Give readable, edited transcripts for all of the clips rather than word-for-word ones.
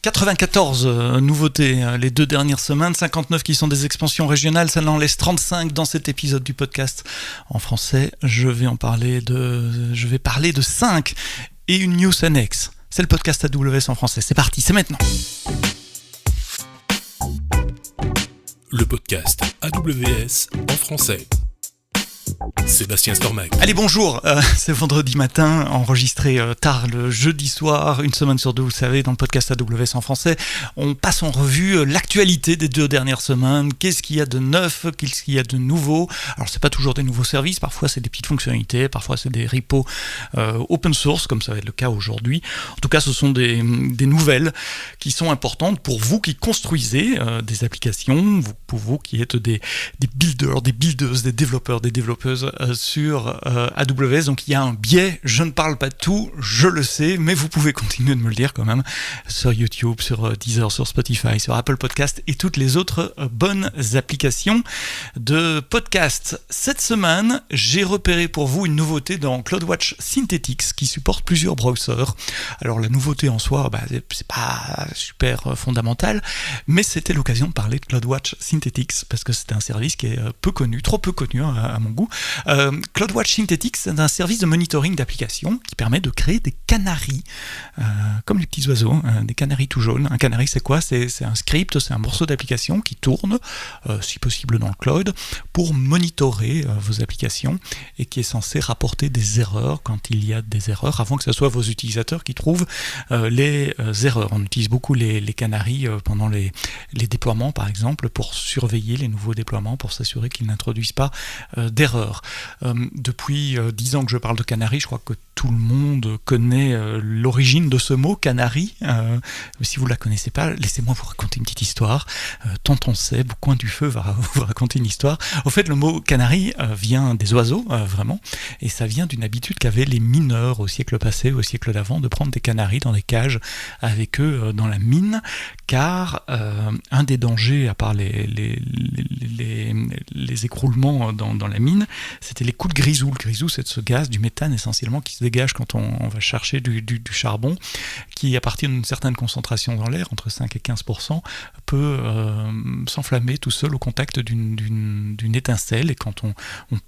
94 nouveautés les 2 dernières semaines, 59 qui sont des expansions régionales, ça en laisse 35 dans cet épisode du podcast en français. Je vais parler de 5 et une news annexe. C'est le podcast AWS en français, c'est parti, c'est maintenant. Le podcast AWS en français. Sébastien Stormac. Allez, bonjour, c'est vendredi matin, enregistré tard le jeudi soir, une semaine sur deux, vous savez, dans le podcast AWS en français. On passe en revue l'actualité des 2 dernières semaines, qu'est-ce qu'il y a de neuf, qu'est-ce qu'il y a de nouveau. Alors, c'est pas toujours des nouveaux services, parfois c'est des petites fonctionnalités, parfois c'est des repos open source, comme ça va être le cas aujourd'hui. En tout cas, ce sont des nouvelles qui sont importantes pour vous qui construisez des applications, pour vous qui êtes des builders, des buildeuses, des développeurs sur AWS. Donc il y a un biais, je ne parle pas de tout, je le sais, mais vous pouvez continuer de me le dire quand même sur YouTube, sur Deezer, sur Spotify, sur Apple Podcast et toutes les autres bonnes applications de podcast. Cette semaine, j'ai repéré pour vous une nouveauté dans CloudWatch Synthetics qui supporte plusieurs browsers. Alors la nouveauté en soi, c'est pas super fondamental, mais c'était l'occasion de parler de CloudWatch Synthetics parce que c'est un service qui est peu connu, trop peu connu à mon goût. CloudWatch Synthetics, c'est un service de monitoring d'applications qui permet de créer des canaris, comme les petits oiseaux, des canaris tout jaunes. Un canari, c'est quoi ? C'est un script, c'est un morceau d'application qui tourne, si possible dans le cloud, pour monitorer vos applications et qui est censé rapporter des erreurs quand il y a des erreurs, avant que ce soit vos utilisateurs qui trouvent les erreurs. On utilise beaucoup les canaris pendant les déploiements, par exemple, pour surveiller les nouveaux déploiements, pour s'assurer qu'ils n'introduisent pas d'erreurs. Depuis 10 ans que je parle de canari, je crois que tout le monde connaît l'origine de ce mot, canari. Si vous ne la connaissez pas, laissez-moi vous raconter une petite histoire. Tonton Seb, au coin du feu, va vous raconter une histoire. Au fait, le mot canari vient des oiseaux, vraiment, et ça vient d'une habitude qu'avaient les mineurs au siècle passé, au siècle d'avant, de prendre des canaris dans des cages avec eux dans la mine, car un des dangers, à part les écroulements dans la mine, c'était les coups de grisou. Le grisou, c'est de ce gaz, du méthane essentiellement, qui se dégage quand on va chercher du charbon, qui à partir d'une certaine concentration dans l'air, entre 5 et 15%, peut s'enflammer tout seul au contact d'une étincelle, et quand on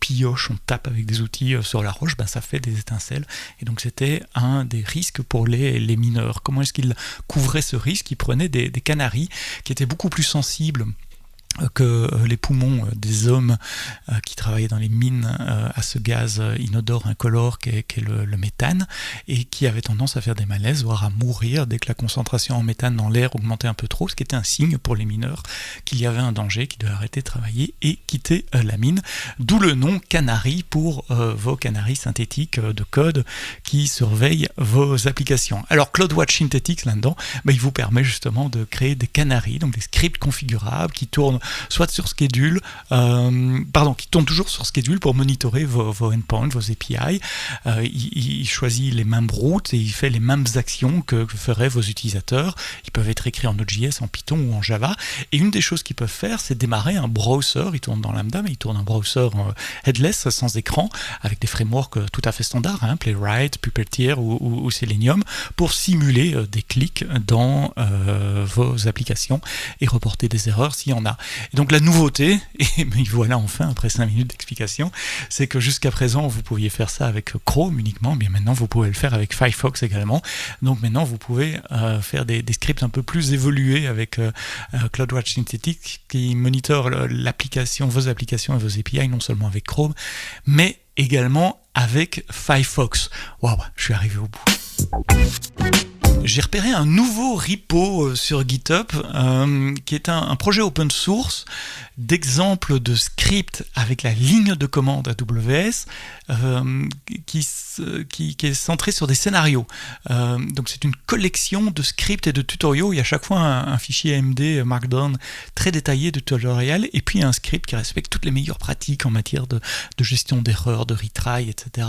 pioche, on tape avec des outils sur la roche, ça fait des étincelles, et donc c'était un des risques pour les mineurs. Comment est-ce qu'ils couvraient ce risque ? Ils prenaient des canaris qui étaient beaucoup plus sensibles que les poumons des hommes qui travaillaient dans les mines à ce gaz inodore, incolore qu'est le méthane, et qui avaient tendance à faire des malaises, voire à mourir dès que la concentration en méthane dans l'air augmentait un peu trop, ce qui était un signe pour les mineurs qu'il y avait un danger, qu'ils devaient arrêter de travailler et quitter la mine. D'où le nom canari pour vos canaris synthétiques de code qui surveillent vos applications. Alors CloudWatch Synthetics là-dedans, il vous permet justement de créer des canaris, donc des scripts configurables qui tournent soit sur schedule, qui tourne toujours sur schedule pour monitorer vos endpoints, vos API. Il choisit les mêmes routes et il fait les mêmes actions que feraient vos utilisateurs. Ils peuvent être écrits en Node.js, en Python ou en Java. Et une des choses qu'ils peuvent faire, c'est démarrer un browser. Il tourne dans Lambda, mais il tourne un browser headless, sans écran, avec des frameworks tout à fait standards, Playwright, Puppeteer ou Selenium, pour simuler des clics dans vos applications et reporter des erreurs s'il y en a. Et donc la nouveauté, et voilà enfin après 5 minutes d'explication, c'est que jusqu'à présent vous pouviez faire ça avec Chrome uniquement, bien maintenant vous pouvez le faire avec Firefox également. Donc maintenant vous pouvez faire des scripts un peu plus évolués avec CloudWatch Synthetics qui monitorent l'application, vos applications et vos API, non seulement avec Chrome, mais également avec Firefox. Waouh, je suis arrivé au bout. J'ai repéré un nouveau repo sur GitHub qui est un projet open source d'exemples de scripts avec la ligne de commande AWS qui est centré sur des scénarios. Donc c'est une collection de scripts et de tutoriaux. Il y a à chaque fois un fichier AMD Markdown très détaillé de tutoriel et puis un script qui respecte toutes les meilleures pratiques en matière de gestion d'erreurs, de retry, etc.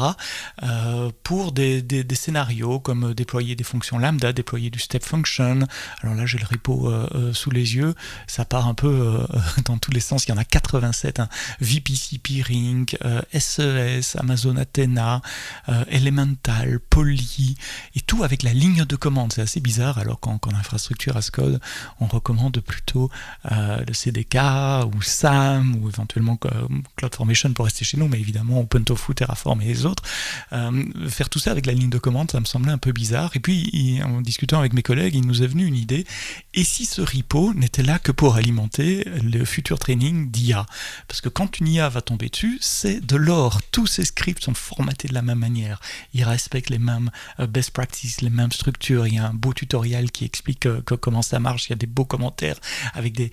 Pour des scénarios comme déployer des fonctions lambda Lambda, déployer du step function. Alors là, j'ai le repo sous les yeux. Ça part un peu dans tous les sens. Il y en a 87. VPCP Ring, SES, Amazon Athena, Elemental, Poly, et tout avec la ligne de commande. C'est assez bizarre, alors qu'en infrastructure as code, on recommande plutôt le CDK ou SAM ou éventuellement CloudFormation pour rester chez nous, mais évidemment OpenTofu, Terraform et les autres. Faire tout ça avec la ligne de commande, ça me semblait un peu bizarre. Et puis, en discutant avec mes collègues, il nous est venu une idée. Et si ce repo n'était là que pour alimenter le futur training d'IA? Parce que quand une IA va tomber dessus, c'est de l'or. Tous ces scripts sont formatés de la même manière. Ils respectent les mêmes best practices, les mêmes structures. Il y a un beau tutoriel qui explique comment ça marche. Il y a des beaux commentaires avec des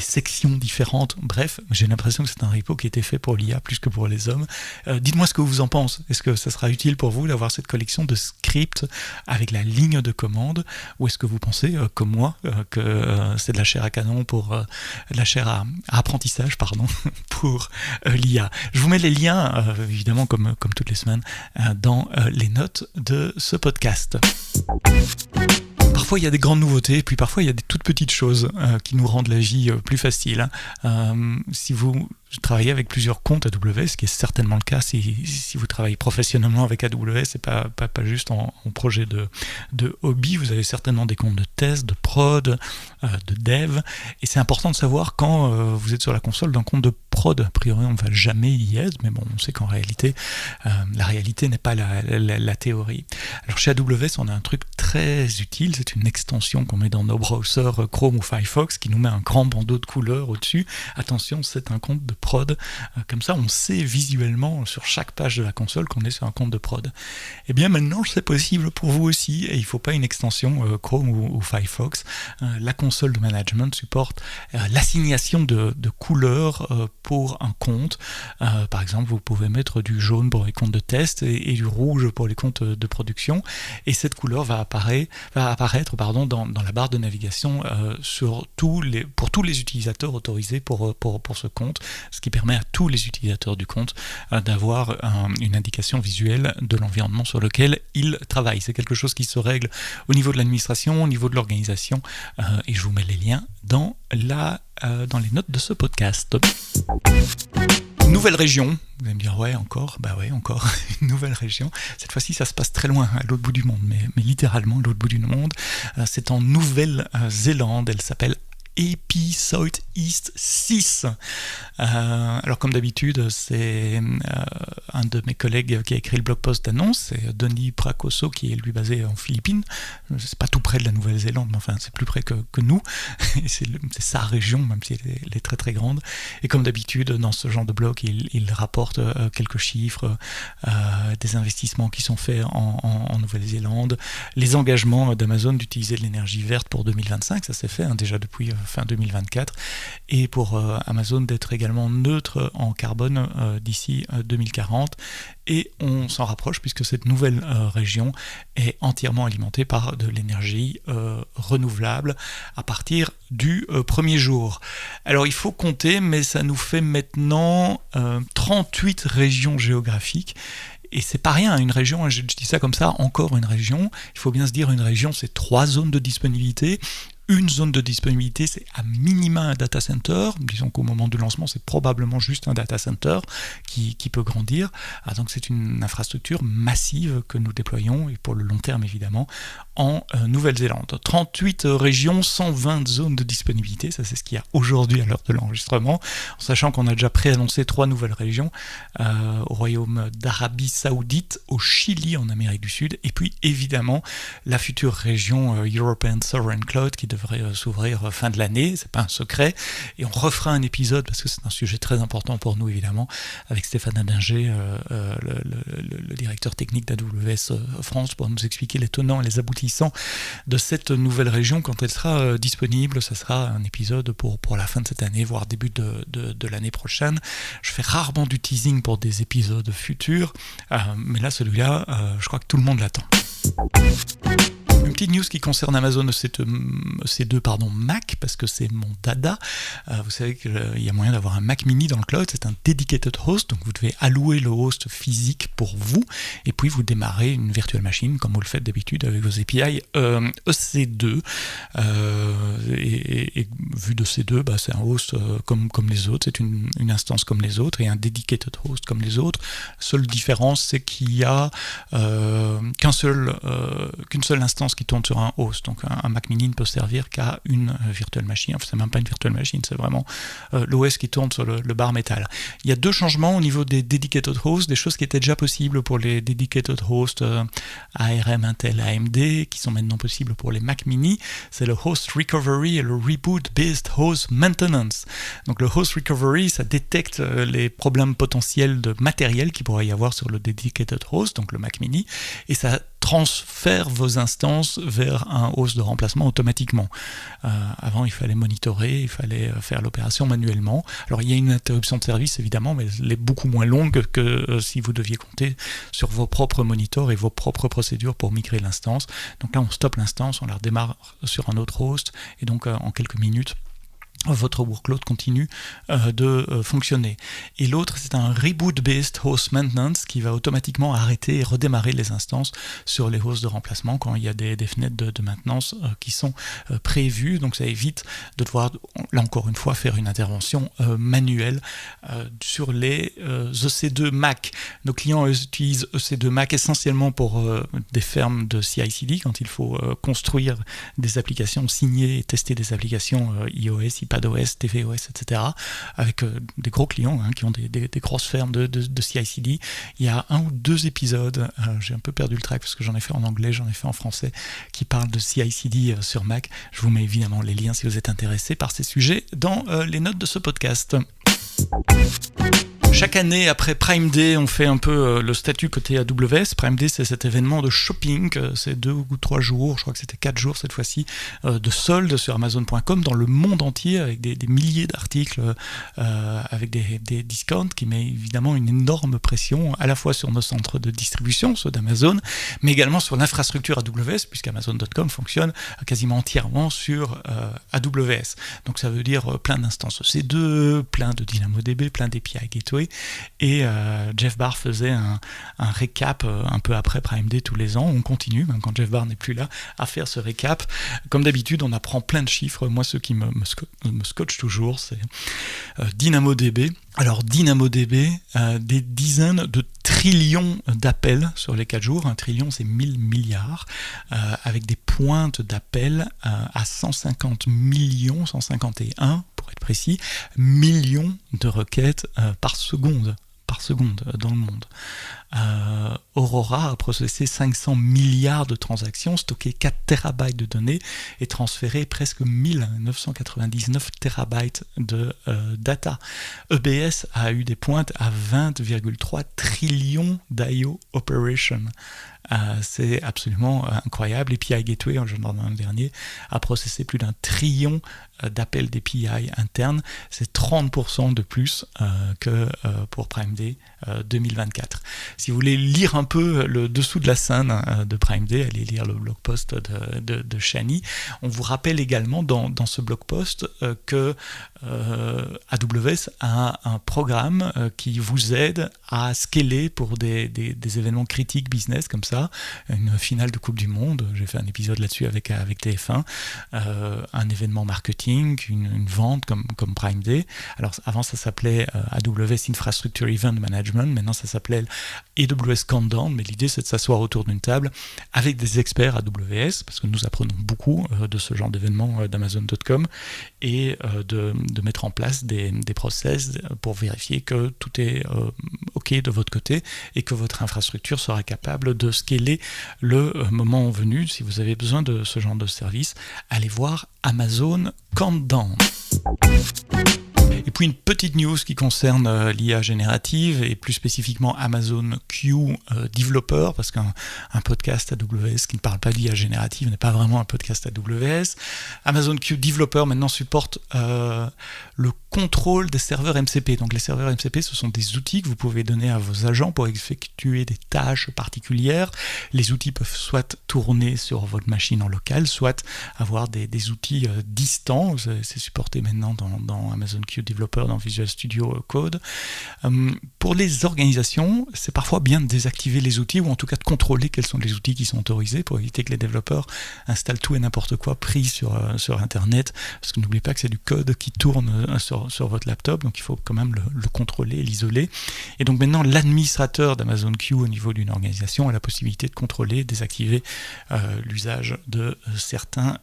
sections différentes. Bref, j'ai l'impression que c'est un repo qui a été fait pour l'IA plus que pour les hommes. Dites-moi ce que vous en pensez. Est-ce que ça sera utile pour vous d'avoir cette collection de scripts avec la ligne de commande, ou est-ce que vous pensez, comme moi, que c'est de la chair à canon pour de la chair à apprentissage, pardon, pour l'IA? Je vous mets les liens, évidemment, comme toutes les semaines, dans les notes de ce podcast. Parfois il y a des grandes nouveautés, puis parfois il y a des toutes petites choses qui nous rendent la vie plus facile. Si vous travaillez avec plusieurs comptes AWS, ce qui est certainement le cas si vous travaillez professionnellement avec AWS, c'est pas juste en projet de hobby, vous avez certainement des comptes de test, de prod, de dev, et c'est important de savoir quand vous êtes sur la console d'un compte de prod. A priori on ne va jamais y être, mais bon, on sait qu'en réalité la réalité n'est pas la théorie. Alors chez AWS on a un truc très utile, c'est une extension qu'on met dans nos browsers Chrome ou Firefox qui nous met un grand bandeau de couleurs au-dessus. Attention, c'est un compte de prod. Comme ça, on sait visuellement sur chaque page de la console qu'on est sur un compte de prod. Et bien maintenant, c'est possible pour vous aussi, et il ne faut pas une extension Chrome ou Firefox. La console de management supporte l'assignation de couleurs pour un compte. Par exemple, vous pouvez mettre du jaune pour les comptes de test et du rouge pour les comptes de production, et cette couleur va apparaître dans la barre de navigation pour tous les utilisateurs autorisés pour ce compte, ce qui permet à tous les utilisateurs du compte d'avoir une indication visuelle de l'environnement sur lequel ils travaillent. C'est quelque chose qui se règle au niveau de l'administration, au niveau de l'organisation, et je vous mets les liens dans les notes de ce podcast. Nouvelle région, vous allez me dire encore une nouvelle région. Cette fois-ci ça se passe très loin, à l'autre bout du monde, mais littéralement à l'autre bout du monde. C'est en Nouvelle-Zélande, elle s'appelle AP Southeast 6. Alors comme d'habitude, c'est un de mes collègues qui a écrit le blog post d'annonce, c'est Denis Prakoso, qui est lui basé en Philippines. C'est pas tout près de la Nouvelle-Zélande, mais enfin c'est plus près que nous. Et c'est sa région, même si elle est très très grande. Et comme d'habitude, dans ce genre de blog, il rapporte quelques chiffres des investissements qui sont faits en Nouvelle-Zélande, les engagements d'Amazon d'utiliser de l'énergie verte pour 2025, ça s'est fait déjà depuis fin 2024, et pour Amazon d'être également neutre en carbone d'ici 2040, et on s'en rapproche puisque cette nouvelle région est entièrement alimentée par de l'énergie renouvelable à partir du premier jour. Alors il faut compter, mais ça nous fait maintenant 38 régions géographiques. Et c'est pas rien, une région, je dis ça comme ça, encore une région. Il faut bien se dire, une région, c'est 3 zones de disponibilité. Une zone de disponibilité, c'est à minima un data center. Disons qu'au moment du lancement, c'est probablement juste un data center qui peut grandir. Donc c'est une infrastructure massive que nous déployons, et pour le long terme évidemment, en Nouvelle-Zélande. 38 régions, 120 zones de disponibilité, ça c'est ce qu'il y a aujourd'hui à l'heure de l'enregistrement, en sachant qu'on a déjà préannoncé 3 nouvelles régions, au Royaume d'Arabie Saoudite, au Chili en Amérique du Sud, et puis évidemment la future région European Sovereign Cloud qui devrait s'ouvrir fin de l'année, c'est pas un secret, et on refera un épisode parce que c'est un sujet très important pour nous évidemment, avec Stéphane Adinger, le directeur technique d'AWS France, pour nous expliquer les tenants et les aboutissants de cette nouvelle région quand elle sera disponible. Ça sera un épisode pour la fin de cette année, voire début de l'année prochaine. Je fais rarement du teasing pour des épisodes futurs, mais là celui-là, je crois que tout le monde l'attend. Une petite news qui concerne Amazon EC2 Mac, parce que c'est mon dada. Vous savez qu'il y a moyen d'avoir un Mac mini dans le cloud, c'est un dedicated host, donc vous devez allouer le host physique pour vous, et puis vous démarrez une virtual machine, comme vous le faites d'habitude avec vos API EC2. Et vu de C2, c'est un host comme les autres, c'est une instance comme les autres, et un dedicated host comme les autres. La seule différence, c'est qu'il y a qu'une seule instance qui tourne sur un host. Donc un Mac mini ne peut servir qu'à une virtual machine. Enfin, c'est même pas une virtual machine, c'est vraiment l'OS qui tourne sur le bare metal. Il y a deux changements au niveau des dedicated hosts, des choses qui étaient déjà possibles pour les dedicated hosts ARM, Intel, AMD, qui sont maintenant possibles pour les Mac mini. C'est le host recovery et le reboot based host maintenance. Donc le host recovery, ça détecte les problèmes potentiels de matériel qu'il pourrait y avoir sur le dedicated host, donc le Mac mini, et ça transfère vos instances vers un host de remplacement automatiquement. Avant, il fallait monitorer, il fallait faire l'opération manuellement. Alors, il y a une interruption de service, évidemment, mais elle est beaucoup moins longue que si vous deviez compter sur vos propres monitors et vos propres procédures pour migrer l'instance. Donc là, on stoppe l'instance, on la redémarre sur un autre host, et donc en quelques minutes, votre workload continue de fonctionner. Et l'autre, c'est un reboot-based host maintenance qui va automatiquement arrêter et redémarrer les instances sur les hosts de remplacement quand il y a des fenêtres de maintenance qui sont prévues. Donc ça évite de devoir, là encore une fois, faire une intervention manuelle sur les EC2 Mac. Nos clients utilisent EC2 Mac essentiellement pour des fermes de CI/CD, quand il faut construire des applications signées et tester des applications iOS, iPadOS, tvOS, etc. avec des gros clients qui ont des grosses fermes de CI/CD. Il y a 1 ou 2 épisodes, j'ai un peu perdu le track parce que j'en ai fait en anglais, j'en ai fait en français, qui parlent de CI/CD sur Mac. Je vous mets évidemment les liens si vous êtes intéressés par ces sujets dans les notes de ce podcast. Chaque année, après Prime Day, on fait un peu le statut côté AWS. Prime Day, c'est cet événement de shopping, c'est 2 ou 3 jours, je crois que c'était 4 jours cette fois-ci, de soldes sur Amazon.com dans le monde entier, avec des milliers d'articles, avec des discounts, qui met évidemment une énorme pression, à la fois sur nos centres de distribution, ceux d'Amazon, mais également sur l'infrastructure AWS, puisqu'Amazon.com fonctionne quasiment entièrement sur AWS. Donc ça veut dire plein d'instances EC2, plein de DynamoDB, plein d'API Gateway. Et Jeff Barr faisait un récap un peu après Prime Day tous les ans. On continue, même quand Jeff Barr n'est plus là, à faire ce récap. Comme d'habitude, on apprend plein de chiffres. Moi, ceux qui me scotchent toujours, c'est DynamoDB. Alors DynamoDB, des dizaines de trillions d'appels sur les 4 jours. 1 trillion, c'est 1000 milliards, avec des pointes d'appels à 150 millions, 151 pour être précis, millions de requêtes par seconde dans le monde. Aurora a processé 500 milliards de transactions, stocké 4 terabytes de données et transféré presque 1999 terabytes de data. EBS a eu des pointes à 20,3 trillions d'IO operations. C'est absolument incroyable. API Gateway, en l'an dernier, a processé plus d'1 trillion d'appels d'API internes. C'est 30% de plus que pour Prime Day 2024. Si vous voulez lire un peu le dessous de la scène de Prime Day, allez lire le blog post de Shani. On vous rappelle également dans ce blog post que AWS a un programme qui vous aide à scaler pour des événements critiques business comme ça, une finale de Coupe du Monde, j'ai fait un épisode là-dessus avec TF1, un événement marketing, une vente comme Prime Day. Alors avant ça s'appelait AWS Infrastructure Event Management, maintenant ça s'appelait AWS Countdown, mais l'idée c'est de s'asseoir autour d'une table avec des experts AWS, parce que nous apprenons beaucoup de ce genre d'événements d'Amazon.com, et de mettre en place des process pour vérifier que tout est OK de votre côté et que votre infrastructure sera capable de scaler le moment venu. Si vous avez besoin de ce genre de service, allez voir Amazon Countdown. Et puis une petite news qui concerne l'IA générative et plus spécifiquement Amazon Q Developer, parce qu'un podcast AWS qui ne parle pas d'IA générative n'est pas vraiment un podcast AWS. Amazon Q Developer maintenant supporte le contrôle des serveurs MCP. Donc les serveurs MCP, ce sont des outils que vous pouvez donner à vos agents pour effectuer des tâches particulières. Les outils peuvent soit tourner sur votre machine en local, soit avoir des outils distants. C'est supporté maintenant dans Amazon Q Developer, dans Visual Studio Code. Pour les organisations, c'est parfois bien de désactiver les outils, ou en tout cas de contrôler quels sont les outils qui sont autorisés pour éviter que les développeurs installent tout et n'importe quoi pris sur Internet, parce que n'oubliez pas que c'est du code qui tourne sur votre laptop, donc il faut quand même le contrôler, l'isoler. Et donc maintenant, l'administrateur d'Amazon Q au niveau d'une organisation a la possibilité de contrôler, désactiver l'usage de certains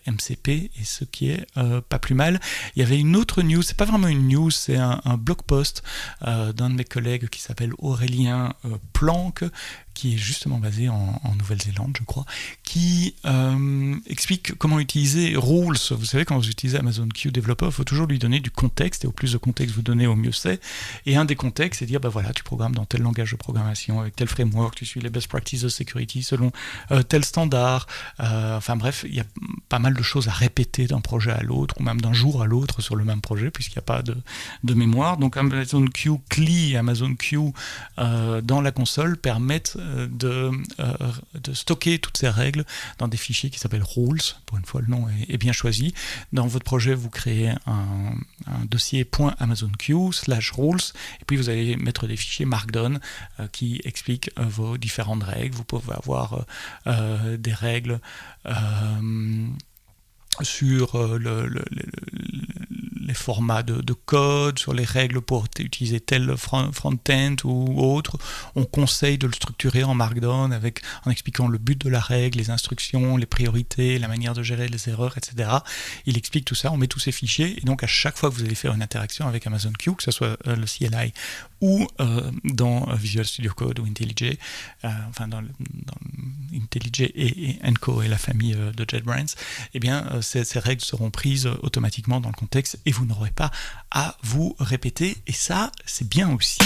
MCP, et ce qui est pas plus mal. Il y avait une autre news, c'est pas vraiment une news, c'est un blog post d'un de mes collègues qui s'appelle Aurélien Planck, qui est justement basé en Nouvelle-Zélande, je crois, qui explique comment utiliser Rules. Vous savez, quand vous utilisez Amazon Q Developer, il faut toujours lui donner du contexte, et au plus de contexte vous donnez, au mieux c'est. Et un des contextes, c'est dire, voilà, tu programmes dans tel langage de programmation, avec tel framework, tu suis les best practices de security selon tel standard. Enfin bref, il y a pas mal de choses à répéter d'un projet à l'autre, ou même d'un jour à l'autre sur le même projet, puisqu'il n'y a pas de mémoire. Donc Amazon Q CLI et Amazon Q dans la console permettent de stocker toutes ces règles dans des fichiers qui s'appellent rules. Pour une fois, le nom est bien choisi. Dans votre projet, vous créez un dossier .amazonq/rules, et puis vous allez mettre des fichiers Markdown qui expliquent vos différentes règles. Vous pouvez avoir des règles sur les formats de code, sur les règles pour utiliser tel front-end ou autre. On conseille de le structurer en Markdown en expliquant le but de la règle, les instructions, les priorités, la manière de gérer les erreurs, etc. Il explique tout ça, on met tous ces fichiers, et donc à chaque fois que vous allez faire une interaction avec Amazon Q, que ce soit le CLI ou dans Visual Studio Code ou IntelliJ, dans IntelliJ et Enco et la famille de JetBrains, eh bien ces règles seront prises automatiquement dans le contexte, et vous n'aurez pas à vous répéter, et ça, c'est bien aussi.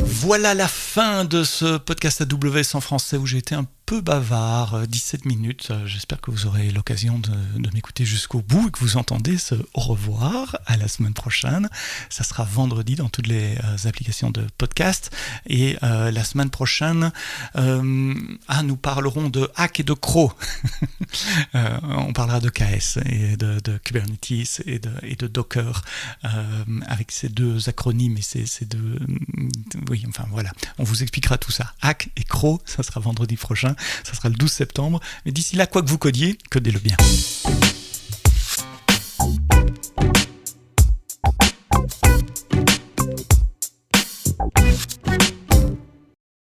Voilà la fin de ce podcast AWS en français où j'ai été un peu bavard, 17 minutes. J'espère que vous aurez l'occasion de m'écouter jusqu'au bout et que vous entendez ce au revoir. À la semaine prochaine. Ça sera vendredi dans toutes les applications de podcast. Et la semaine prochaine, nous parlerons de Hack et de Crow. On parlera de KS et de Kubernetes et de Docker avec ces deux acronymes et ces deux... Oui, enfin voilà. On vous expliquera tout ça. Hack et Crow, ça sera vendredi prochain. Ça sera le 12 septembre. Mais d'ici là, quoi que vous codiez, codez-le bien.